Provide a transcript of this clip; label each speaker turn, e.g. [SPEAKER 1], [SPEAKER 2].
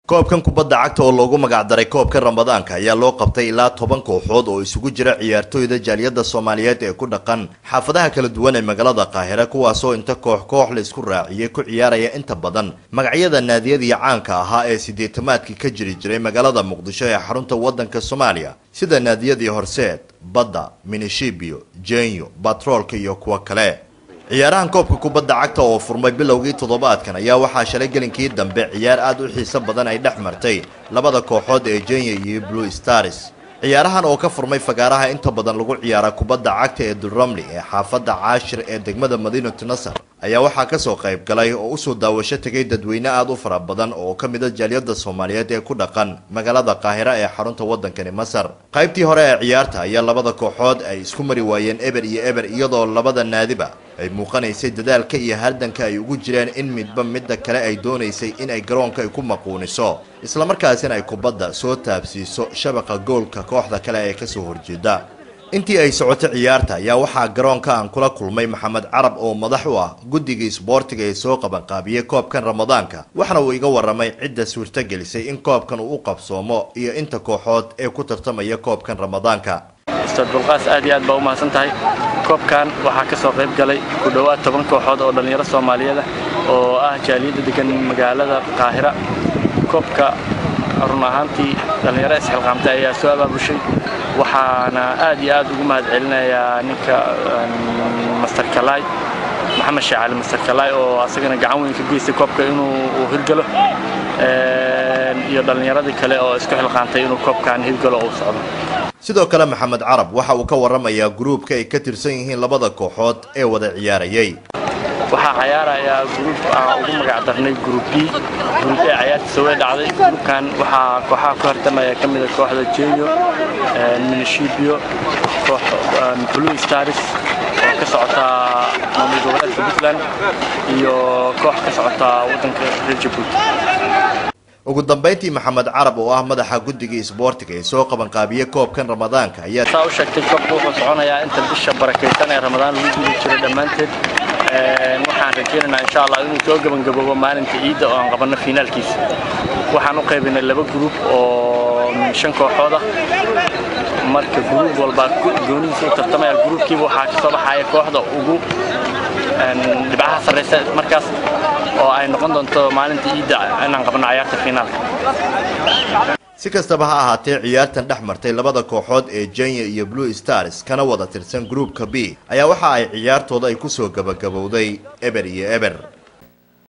[SPEAKER 1] koobkan kubadda cagta oo loogu magac daray koobka Ramadaanka ayaa loo qabtay ilaa 10 kooxood oo isugu jira ciyaartoyda jaaliyada Soomaaliyeed ee ku dhaqan xaafadaha kala duwan ee magaalada Qaahira kuwaas oo inta koox la isku raaciyay ku ciyaaraya inta badan magacyada naadiyada caanka ahaa ee 80maadkii ka jiray magaalada Muqdisho ee xarunta wadanka Soomaaliya sida naadiyadii Horseed, Badda, Minishibio, Jenyo, Batroolka iyo kuwa kale. ciyaarahan koobka kubadda cagta oo furmay bilowgii toddobaadkan ayaa waxaa shalay gelinkii dambe ciyaar aad u xiiso badan ay dhex martay labada kooxood ee Jenyo iyo Blue Stars. ciyaarahan oo ka furmay fagaaraha inta badan lagu ciyaara kubadda cagta ee Duramli ee xaafadda Caashir ee degmada Madiinatu Nasr ayaa waxaa ka soo qayb galay oo u soo daawasho tagay dadweyne aad u fara badan oo ka mid ah jaaliyada Soomaaliyeed ee ku dhaqan magaalada Qaahira ee xarunta wadanka Masar. qaybtii hore ee ciyaarta ayaa labada kooxood ay isku mari waayeen eber iyo eber iyadoo labada naadiba ay muuqanaysay dadaalka iyo haldanka ay ugu jireen in midba midda kale ay doonaysay in ay garoonka ay ku maquuniso isla markaasina ay kubadda soo taabsiiso shabaqa goolka kooxda kale ee ka soo horjeeda. intii ay socotay ciyaarta ayaa waxaa garoonka aan kula kulmay Maxamed Carab oo madax u ah guddiga isboortiga ee soo qaban qaabiyay koobkan Ramadaanka waxana uu iga waramay cidda suurta gelisay in koobkan uu qabsoomo iyo inta kooxood ee ku tartamaya koobkan Ramadaanka.
[SPEAKER 2] Ustaad Bulqaas aad iyo aad baa u mahadsantahay. koobkan waxaa ka soo qayb galay ku dhawaad 10 kooxood oo dhalinyaro Soomaaliyeed oo ah jaaliyada degan magaalada Qaahira. koobka run ahaantii dhalinyaro isxilqaamtay ayaa soo abaabushay waxaana aad iyo aad ugu mahadcelinayaa ninka Master Kalay Maxamed Shaacali Master Kalay oo asagana gacan weyn ka geystay koobka inuu hirgalo iyo dhalinyaradii kale oo isku xilqaantay inuu koobkan hirgalo oo socdo.
[SPEAKER 1] sidoo kale Maxamed Carab waxa uu ka waramayaa groupka ay ka tirsan yihiin labada kooxood ee wada ciyaarayay.
[SPEAKER 2] waxaa ciyaaraya group ugu magac darnay group B ee ciyaarta soo dhacday. groupkan waxaa kooxaha ku hartamaya kamid ah kooxda Jenyo, Minishibio, Blue Stars oo ka socota maamul goboleedka Puntland iyo koox ka socota wadanka Djibouti.
[SPEAKER 1] ugu dambeyntii Maxamed Carab oo ah madaxa guddiga isboortiga ee soo qaban qaabiyay koobkan Ramadaanka ayaa
[SPEAKER 2] soo sheegtay koobku wuxuu soconayaa inta bisha barakeysan ee Ramadaan lagu guda jiro dhamaanteed. waxaan rajaynaynaa insha Allah inuu soo gabagabo maalinta Ciidda oo aan qabanno finaalkiisa. waxaan u qaybinay 2 group oo 5 kooxood ah. marka group walba goonihiisa u tartamaya groupkiiba waxaa ka soo baxaya kooxda ugu dhibaha sareysa markaas oo ay noqon doonto maalinta Ciidda inaan qabanno ciyaarta finaalka.
[SPEAKER 1] si kastaba ha ahaatee ciyaartan dhex martay labada kooxood ee Jenyo iyo Blue Stars kana wada tirsan groupka B ayaa waxa ay ciyaartooda ay ku soo gabagabowday eber iyo eber.